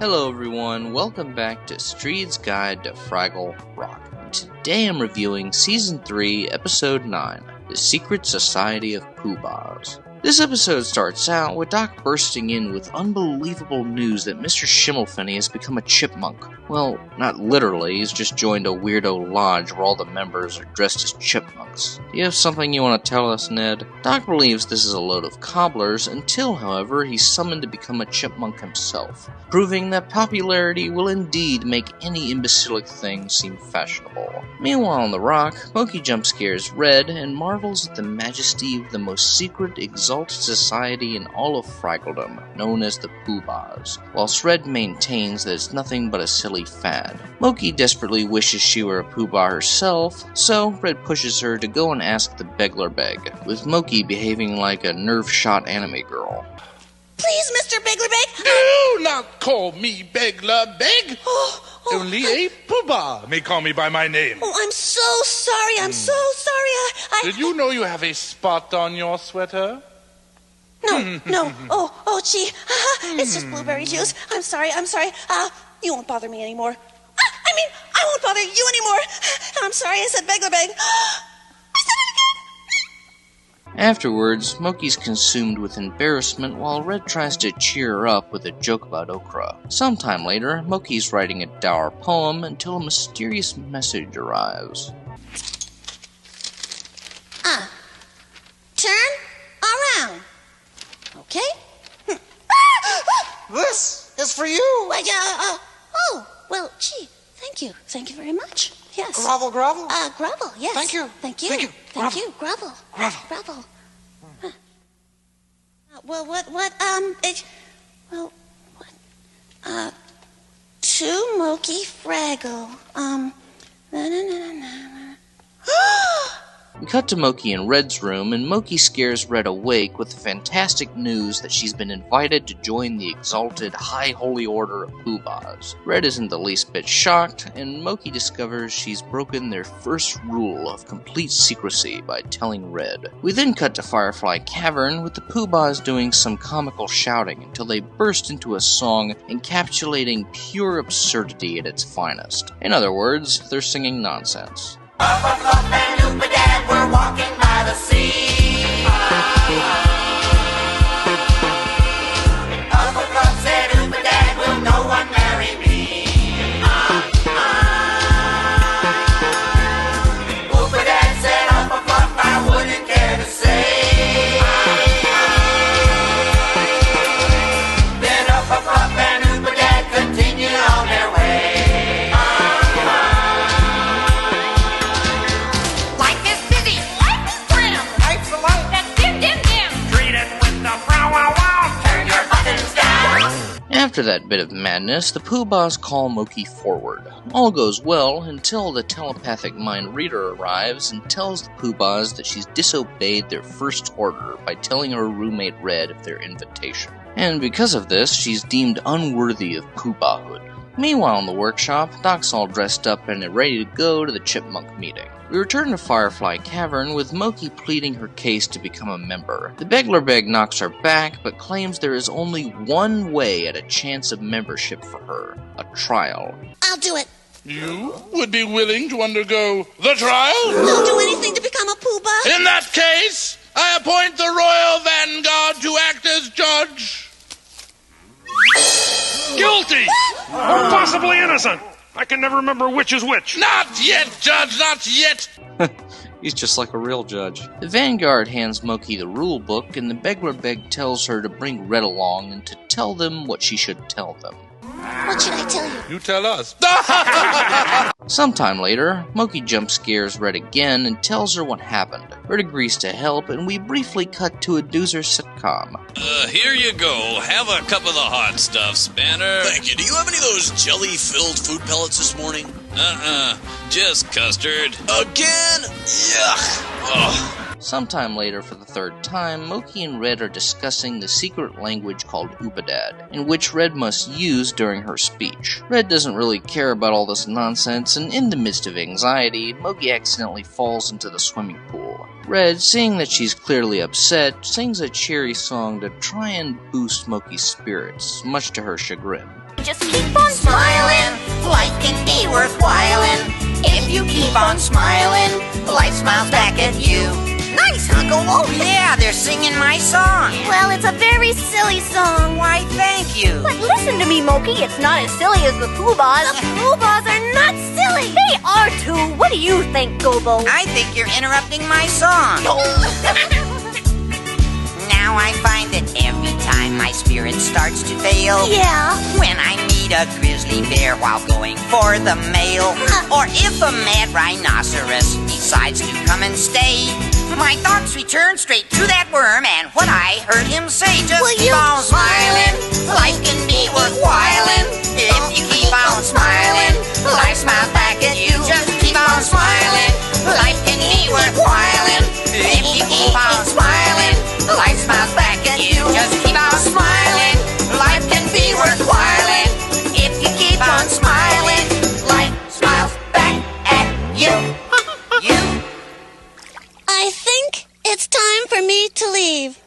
Hello everyone, welcome back to Streed's Guide to Fraggle Rock. Today I'm reviewing Season 3, Episode 9, The Secret Society of Poohbahs. This episode starts out with Doc bursting in with unbelievable news that Mr. Schimmelfinny has become a chipmunk. Well, not literally, he's just joined a weirdo lodge where all the members are dressed as chipmunks. Do you have something you want to tell us, Ned? Doc believes this is a load of cobblers until, however, he's summoned to become a chipmunk himself, proving that popularity will indeed make any imbecilic thing seem fashionable. Meanwhile on the rock, Moki jump scares Red and marvels at the majesty of the most secret, exalted society in all of Fraggledom, known as the Poohbahs, whilst Red maintains that it's nothing but a silly fad. Moki desperately wishes she were a Poohbah herself, so Red pushes her to go and ask the Begler Beg, with Moki behaving like a nerve-shot anime girl. Please, Mr. Begler Beg! Do not call me Begler Beg! Only a Poohbah may call me by my name. Oh, I'm so sorry, I'm so sorry. Did you know you have a spot on your sweater? No. Oh, gee. It's just blueberry juice. I'm sorry. You won't bother me anymore. I won't bother you anymore. I'm sorry, I said Begler Beg. I said it again. Afterwards, Moki's consumed with embarrassment while Red tries to cheer her up with a joke about okra. Sometime later, Moki's writing a dour poem until a mysterious message arrives. Turn around. Okay? This is for you. Well, gee, thank you. Thank you very much. Yes. Grovel. Grovel, yes. Thank you. Thank you. Grovel. Huh. To Moki Fraggle. We cut to Moki in Red's room, and Moki scares Red awake with the fantastic news that she's been invited to join the exalted High Holy Order of Poohbahs. Red isn't the least bit shocked, and Moki discovers she's broken their first rule of complete secrecy by telling Red. We then cut to Firefly Cavern, with the Poohbahs doing some comical shouting until they burst into a song encapsulating pure absurdity at its finest. In other words, they're singing nonsense. Up a fluff and Oopadad, we're walking by the sea. Up a fluff said Oopadad, will no one marry me? Oopadad said up a fluff, I wouldn't care to say. Then up a fluff and Oopadad continued on their way. After that bit of madness, the Poohbahs call Moki forward. All goes well until the telepathic mind reader arrives and tells the Poohbahs that she's disobeyed their first order by telling her roommate Red of their invitation. And because of this, she's deemed unworthy of Poohbahhood. Meanwhile in the workshop, Doc's all dressed up and ready to go to the chipmunk meeting. We return to Firefly Cavern with Moki pleading her case to become a member. The Begler Beg knocks her back, but claims there is only one way at a chance of membership for her: a trial. I'll do it. You would be willing to undergo the trial? I'll do anything to become a Poohbah. In that case, I appoint the Royal Vanguard to act as judge. Guilty! Or possibly innocent. I can never remember which is which. Not yet, Judge, not yet! He's just like a real judge. The Vanguard hands Moki the rule book, and the Begler Beg tells her to bring Red along and to tell them what she should tell them. What should I tell you? You tell us. Sometime later, Moki jump scares Red again and tells her what happened. Red agrees to help, and we briefly cut to a Doozer sitcom. Here you go. Have a cup of the hot stuff, Spanner. Thank you. Do you have any of those jelly-filled food pellets this morning? Just custard. Again? Yuck. Ugh. Sometime later, for the third time, Moki and Red are discussing the secret language called Oopadad, in which Red must use during her speech. Red doesn't really care about all this nonsense, and in the midst of anxiety, Moki accidentally falls into the swimming pool. Red, seeing that she's clearly upset, sings a cheery song to try and boost Moki's spirits, much to her chagrin. just keep on Smiling, life can be worthwhile. If you keep on smiling, life smiles back at you. Nice, huh, Gobo? Yeah, they're singing my song. Well, it's a very silly song. Why, thank you. But listen to me, Moki. It's not as silly as the Poohbahs. The Poohbahs are not silly. They are too. What do you think, Gobo? I think you're interrupting my song. Now I find that every time my spirit starts to fail. Yeah. When I meet a grizzly bear while going for the mail. Or if a mad rhinoceros decides to come and stay. My thoughts return straight to that worm and what I heard him say. Just keep on smiling, life can be worthwhile. If you keep on smiling, life smiles back at you. Just keep on smiling, life can be worthwhile. If you keep on smiling, life smiles back at you. Just keep on smiling, life can be worthwhile. If you keep on smiling, life smiles back at you. I think it's time for me to leave.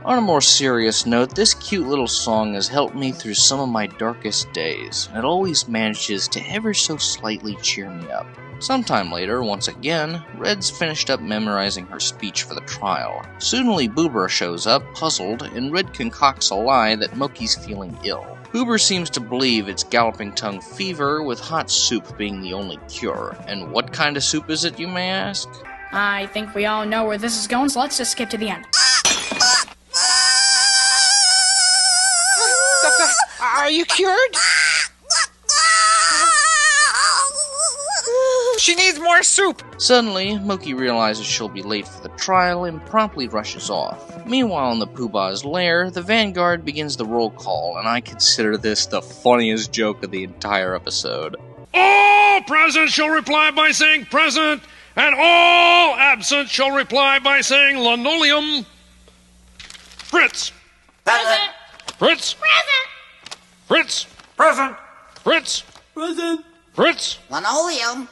On a more serious note, this cute little song has helped me through some of my darkest days, and it always manages to ever so slightly cheer me up. Sometime later, once again, Red's finished up memorizing her speech for the trial. Suddenly Boober shows up, puzzled, and Red concocts a lie that Moki's feeling ill. Boober seems to believe it's galloping tongue fever, with hot soup being the only cure. And what kind of soup is it, you may ask? I think we all know where this is going, so let's just skip to the end. Are you cured? She needs more soup. Suddenly, Moki realizes she'll be late for the trial and promptly rushes off. Meanwhile, in the Poohbah's lair, the Vanguard begins the roll call, and I consider this the funniest joke of the entire episode. All present shall reply by saying present, and all absent shall reply by saying linoleum. Fritz. Present. Fritz. Present. Fritz. Present. Fritz. Present. Fritz. Linoleum.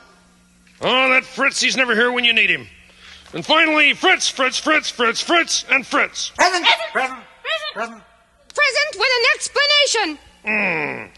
Oh, that Fritz, he's never here when you need him. And finally, Fritz, Fritz, Fritz, Fritz, Fritz, and Fritz. Present. Present. Present. Present with an explanation.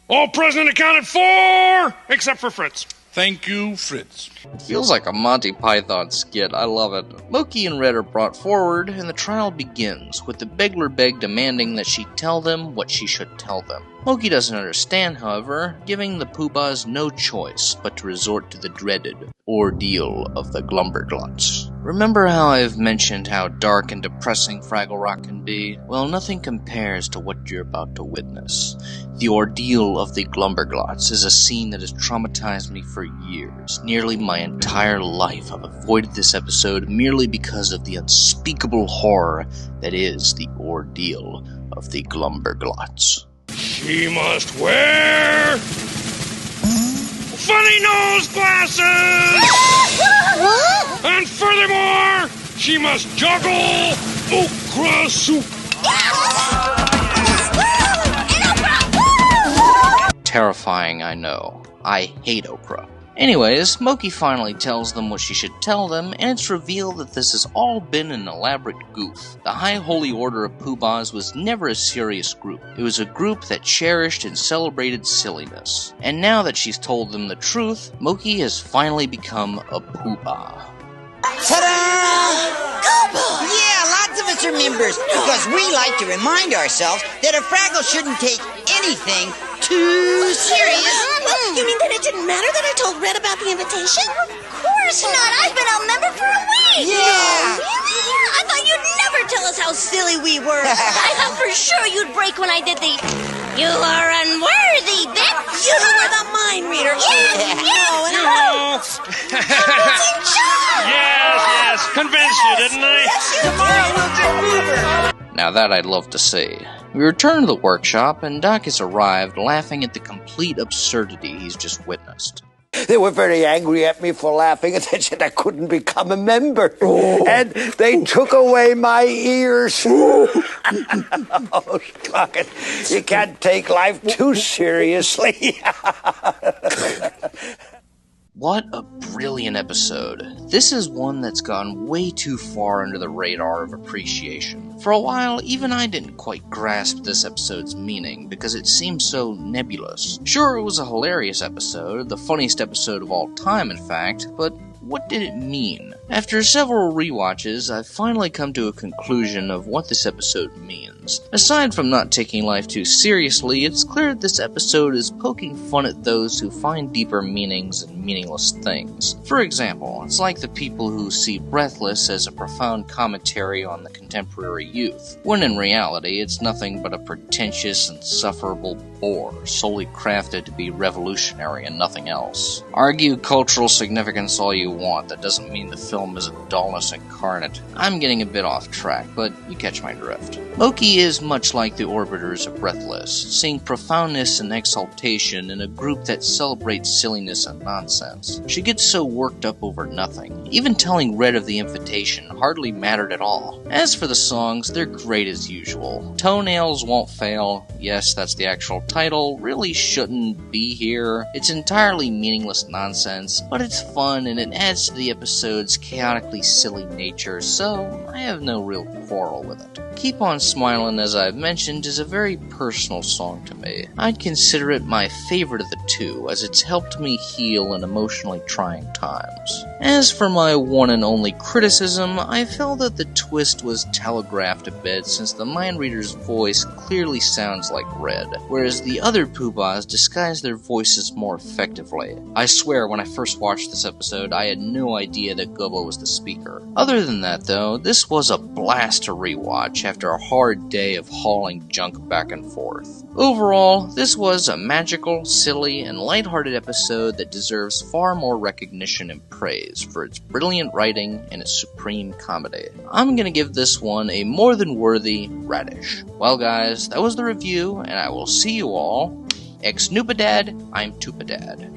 All present accounted for, except for Fritz. Thank you, Fritz. It feels like a Monty Python skit, I love it. Moki and Red are brought forward, and the trial begins, with the Begler Beg demanding that she tell them what she should tell them. Moki doesn't understand, however, giving the Poohbahs no choice but to resort to the dreaded ordeal of the Glumberglots. Remember how I've mentioned how dark and depressing Fraggle Rock can be? Well, nothing compares to what you're about to witness. The ordeal of the Glumberglots is a scene that has traumatized me for years. Nearly my entire life I've avoided this episode merely because of the unspeakable horror that is the ordeal of the Glumberglots. She must wear funny nose glasses! And furthermore, she must juggle okra soup. Terrifying, I know. I hate okra. Anyways, Moki finally tells them what she should tell them, and it's revealed that this has all been an elaborate goof. The High Holy Order of Poohbahs was never a serious group. It was a group that cherished and celebrated silliness. And now that she's told them the truth, Moki has finally become a Poohbah. Ta-da! Yeah, lots of us are members because we like to remind ourselves that a Fraggle shouldn't take anything too serious. You mean that it didn't matter that I told Red about the invitation? Of course not. I've been a member for a week. Yeah. Really? I thought you'd never tell us how silly we were. I thought for sure you'd break when I did the "You are unworthy" bit. You were the mind reader. Yes, convinced you, didn't I? Tomorrow we'll get Boober. Now that I'd love to see. We return to the workshop, and Doc has arrived, laughing at the complete absurdity he's just witnessed. They were very angry at me for laughing, and they said I couldn't become a member. And they took away my ears. Oh, Crockett, you can't take life too seriously. What a brilliant episode. This is one that's gone way too far under the radar of appreciation. For a while, even I didn't quite grasp this episode's meaning because it seemed so nebulous. Sure, it was a hilarious episode, the funniest episode of all time in fact, but what did it mean? After several rewatches, I've finally come to a conclusion of what this episode means. Aside from not taking life too seriously, it's clear that this episode is poking fun at those who find deeper meanings in meaningless things. For example, it's like the people who see Breathless as a profound commentary on the contemporary youth, when in reality it's nothing but a pretentious and sufferable bore, solely crafted to be revolutionary and nothing else. Argue cultural significance all you want, that doesn't mean the film is a dullness incarnate. I'm getting a bit off track, but you catch my drift. Loki is much like the Orbiters of Breathless, seeing profoundness and exaltation in a group that celebrates silliness and nonsense. She gets so worked up over nothing. Even telling Red of the invitation hardly mattered at all. As for the songs, they're great as usual. Toenails Won't Fail, yes, that's the actual title, really shouldn't be here. It's entirely meaningless nonsense, but it's fun and it adds to the episode's chaotically silly nature, so I have no real quarrel with it. Keep On Smilin', as I've mentioned, is a very personal song to me. I'd consider it my favorite of the two, as it's helped me heal in emotionally trying times. As for my one and only criticism, I felt that the twist was telegraphed a bit since the mind reader's voice clearly sounds like Red, whereas the other Poohbahs disguise their voices more effectively. I swear, when I first watched this episode, I had no idea that Gobo was the speaker. Other than that, though, this was a blast to rewatch after a hard day of hauling junk back and forth. Overall, this was a magical, silly, and lighthearted episode that deserves far more recognition and praise for its brilliant writing and its supreme comedy. I'm gonna give this one a more than worthy radish. Well guys, that was the review, and I will see you all. Ex-Noopadad, I'm Toopadad.